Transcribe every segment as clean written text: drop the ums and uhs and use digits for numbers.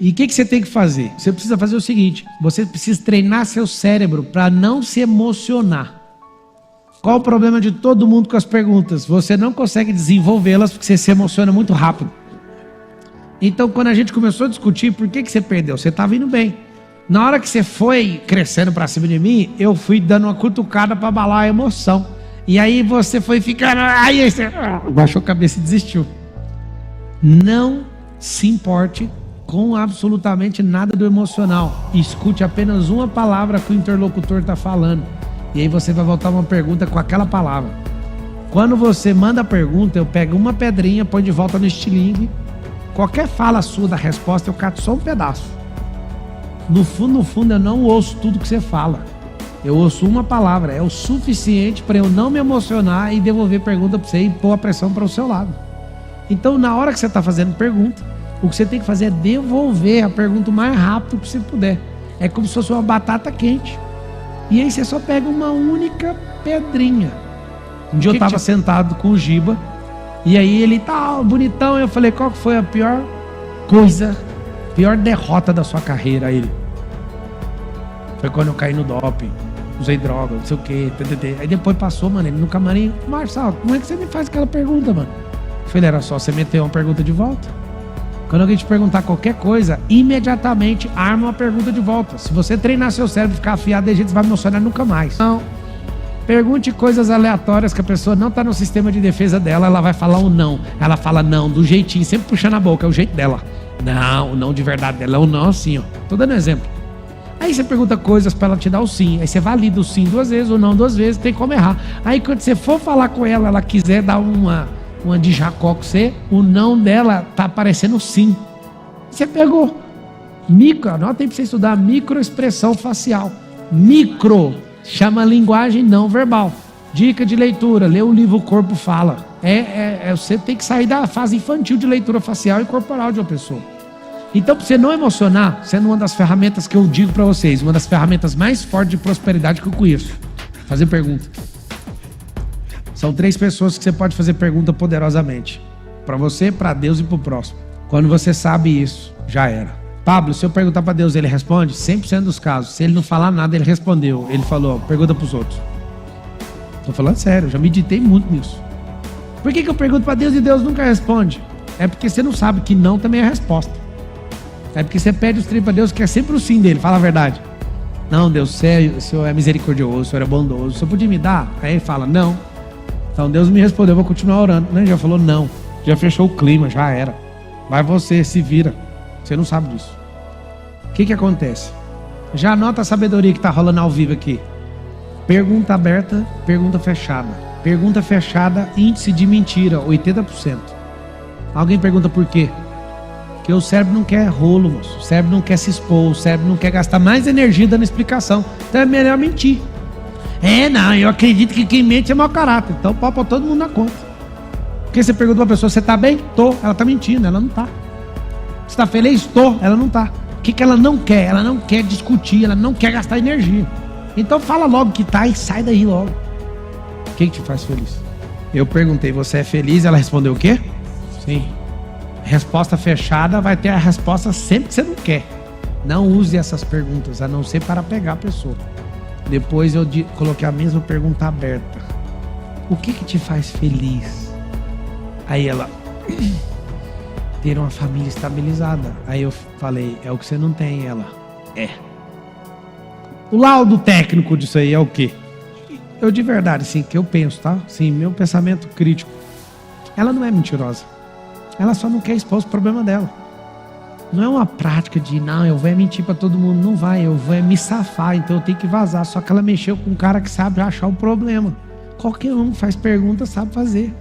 E o que você tem que fazer? Você precisa fazer o seguinte: você precisa treinar seu cérebro para não se emocionar. Qual o problema de todo mundo com as perguntas? Você não consegue desenvolvê-las porque você se emociona muito rápido. Então, quando a gente começou a discutir por que você perdeu, você estava indo bem. Na hora que você foi crescendo para cima de mim, eu fui dando uma cutucada para abalar a emoção. E aí você foi ficando... Aí você baixou a cabeça e desistiu. Não se importe com absolutamente nada do emocional. Escute apenas uma palavra que o interlocutor está falando. E aí você vai voltar uma pergunta com aquela palavra. Quando você manda a pergunta, eu pego uma pedrinha, põe de volta no estilingue. Qualquer fala sua da resposta, eu cato só um pedaço. No fundo, eu não ouço tudo que você fala. Eu ouço uma palavra. É o suficiente para eu não me emocionar e devolver pergunta para você e pôr a pressão para o seu lado. Então, na hora que você está fazendo pergunta, o que você tem que fazer é devolver a pergunta o mais rápido que você puder. É como se fosse uma batata quente. E aí você só pega uma única pedrinha. Um dia eu estava sentado com o Giba, e aí ele tá bonitão, eu falei, qual que foi a pior coisa, pior derrota da sua carreira? Aí ele, foi quando eu caí no doping, usei droga, não sei o que, Aí depois passou, mano, ele no camarim, Marçal, como é que você me faz aquela pergunta, mano? Eu falei, era só você meter uma pergunta de volta. Quando alguém te perguntar qualquer coisa, imediatamente arma uma pergunta de volta. Se você treinar seu cérebro e ficar afiado, a gente vai emocionar nunca mais. Não. Pergunte coisas aleatórias que a pessoa não está no sistema de defesa dela, ela vai falar um não. Ela fala não, do jeitinho, sempre puxando a boca, é o jeito dela. Não, o não de verdade dela é o não assim, ó. Tô dando um exemplo. Aí você pergunta coisas para ela te dar o sim. Aí você valida o sim 2 vezes, o não 2 vezes, tem como errar. Aí quando você for falar com ela, ela quiser dar uma de Jacó com você, o não dela tá parecendo sim. Você pegou. Anota aí pra você estudar microexpressão facial. Micro chama linguagem não verbal. Dica de leitura, lê o livro O Corpo Fala. Você tem que sair da fase infantil de leitura facial e corporal de uma pessoa. Então, pra você não emocionar, sendo uma das ferramentas que eu digo pra vocês, uma das ferramentas mais fortes de prosperidade que eu conheço, fazer pergunta. São 3 pessoas que você pode fazer pergunta poderosamente. Para você, para Deus e para o próximo. Quando você sabe isso, já era. Pablo, se eu perguntar para Deus, ele responde? 100% dos casos. Se ele não falar nada, ele respondeu. Ele falou, pergunta para os outros. Estou falando sério, já meditei muito nisso. Por que eu pergunto para Deus e Deus nunca responde? É porque você não sabe que não também é a resposta. É porque você pede os trem para Deus, que é sempre o sim dele, fala a verdade. Não, Deus, o Senhor é misericordioso, o Senhor é bondoso. O Senhor podia me dar? Aí ele fala, não. Então Deus me respondeu, eu vou continuar orando. Ele já falou não, já fechou o clima, já era. Vai você, se vira. Você não sabe disso. O que acontece? Já anota a sabedoria que está rolando ao vivo aqui. Pergunta aberta, pergunta fechada. Pergunta fechada, índice de mentira, 80%. Alguém pergunta por quê? Porque o cérebro não quer rolo, moço. O cérebro não quer se expor, o cérebro não quer gastar mais energia dando explicação. Então é melhor mentir. Não, eu acredito que quem mente é mau caráter. Então pode pôr todo mundo na conta. Porque você pergunta pra pessoa, você tá bem? Tô. Ela tá mentindo, ela não tá. Você tá feliz? Tô. Ela não tá. O que ela não quer? Ela não quer discutir, ela não quer gastar energia. Então fala logo que tá e sai daí logo. O que te faz feliz? Eu perguntei, você é feliz? Ela respondeu o quê? Sim. Resposta fechada vai ter a resposta sempre que você não quer. Não use essas perguntas, a não ser para pegar a pessoa. Depois eu coloquei a mesma pergunta aberta. O que te faz feliz? Aí ela... ter uma família estabilizada. Aí eu falei, é o que você não tem. Ela, o laudo técnico disso aí é o quê? Eu de verdade, sim, que eu penso, tá? Sim, meu pensamento crítico. Ela não é mentirosa. Ela só não quer expor os problemas dela. Não é uma prática de, não, eu vou mentir pra todo mundo. Não vai, eu vou me safar, então eu tenho que vazar. Só que ela mexeu com um cara que sabe achar o problema. Qualquer um que faz pergunta sabe fazer.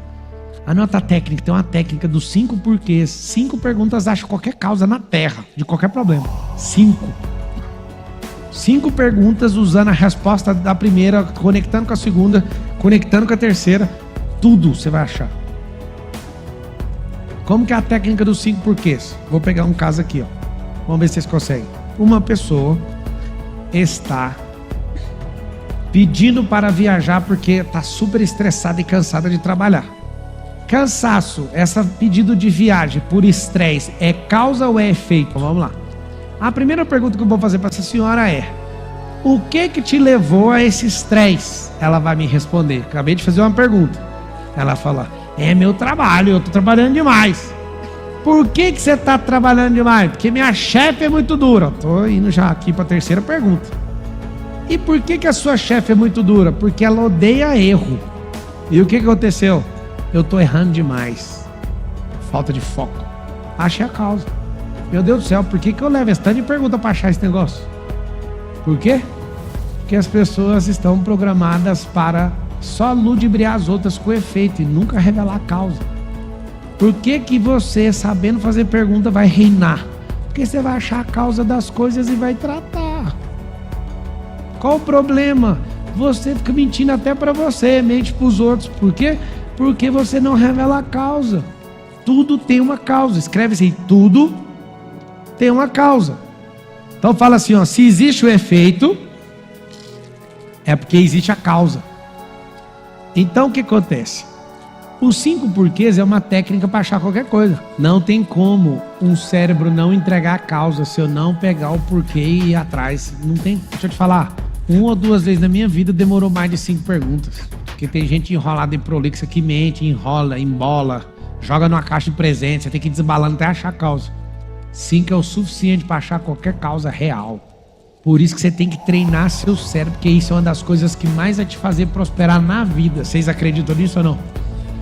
Anota a técnica, tem uma técnica dos 5 porquês. 5 perguntas acham qualquer causa na Terra, de qualquer problema. 5 perguntas usando a resposta da primeira, conectando com a segunda, conectando com a terceira. Tudo você vai achar. Como que é a técnica dos 5 porquês? Vou pegar um caso aqui, ó. Vamos ver se vocês conseguem. Uma pessoa está pedindo para viajar porque está super estressada e cansada de trabalhar. Cansaço, esse pedido de viagem por estresse, é causa ou é efeito? Vamos lá. A primeira pergunta que eu vou fazer para essa senhora é: o que te levou a esse estresse? Ela vai me responder. Acabei de fazer uma pergunta. Ela fala: é meu trabalho, eu tô trabalhando demais. Por que você tá trabalhando demais? Porque minha chefe é muito dura. Tô indo já aqui para a terceira pergunta. E por que a sua chefe é muito dura? Porque ela odeia erro. E o que aconteceu? Eu tô errando demais. Falta de foco. Achei a causa. Meu Deus do céu, por que eu levo esse tanto de pergunta para achar esse negócio? Por quê? Porque as pessoas estão programadas para só ludibriar as outras com efeito e nunca revelar a causa. Por que você, sabendo fazer pergunta, vai reinar? Porque você vai achar a causa das coisas e vai tratar. Qual o problema? Você fica mentindo até para você, mente para os outros. Por quê? Porque você não revela a causa. Tudo tem uma causa. Escreve assim: tudo tem uma causa. Então fala assim, ó: se existe o efeito, é porque existe a causa. Então o que acontece? Os 5 porquês é uma técnica para achar qualquer coisa. Não tem como um cérebro não entregar a causa se eu não pegar o porquê e ir atrás. Não tem. Deixa eu te falar, 1 ou 2 vezes na minha vida demorou mais de 5 perguntas. Porque tem gente enrolada em prolixa que mente, enrola, embola, joga numa caixa de presente. Você tem que ir desembalando até achar a causa. 5 é o suficiente para achar qualquer causa real. Por isso que você tem que treinar seu cérebro, porque isso é uma das coisas que mais vai te fazer prosperar na vida. Vocês acreditam nisso ou não?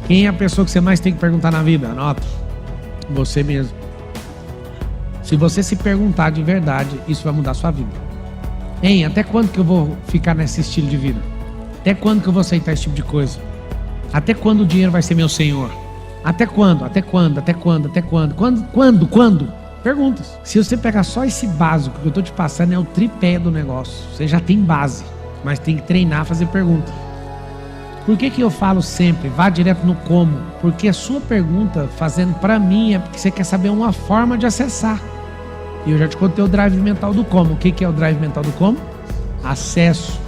Quem é a pessoa que você mais tem que perguntar na vida? Anota. Você mesmo. Se você se perguntar de verdade, isso vai mudar a sua vida. Hein, até quando que eu vou ficar nesse estilo de vida? Até quando que eu vou aceitar esse tipo de coisa? Até quando o dinheiro vai ser meu senhor? Até quando? Até quando? Até quando? Até quando? Quando? Perguntas. Se você pegar só esse básico que eu tô te passando, é o tripé do negócio. Você já tem base, mas tem que treinar a fazer pergunta. Por que eu falo sempre, vá direto no como? Porque a sua pergunta, fazendo para mim, é porque você quer saber uma forma de acessar. E eu já te contei o drive mental do como. O que é o drive mental do como? Acesso.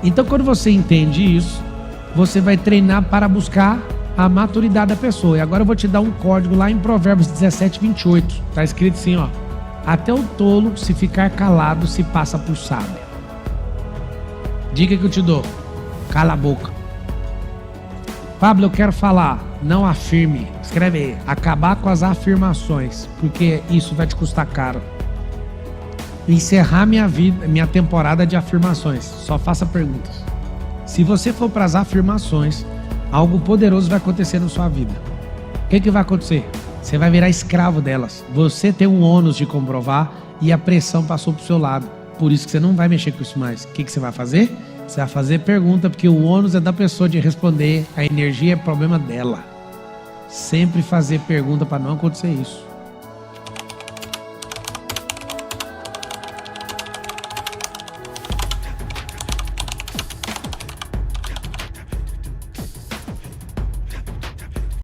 Então, quando você entende isso, você vai treinar para buscar a maturidade da pessoa. E agora eu vou te dar um código lá em Provérbios 17:28. Está escrito assim, ó: até o tolo, se ficar calado, se passa por sábio. Dica que eu te dou: cala a boca. Pablo, eu quero falar. Não afirme. Escreve aí: acabar com as afirmações, porque isso vai te custar caro. Encerrar minha temporada de afirmações. Só faça perguntas. Se você for para as afirmações, algo poderoso vai acontecer na sua vida. O que vai acontecer? Você vai virar escravo delas. Você tem um ônus de comprovar e a pressão passou para o seu lado. Por isso que você não vai mexer com isso mais. O que você vai fazer? Você vai fazer pergunta, porque o ônus é da pessoa de responder. A energia é problema dela. Sempre fazer pergunta para não acontecer isso.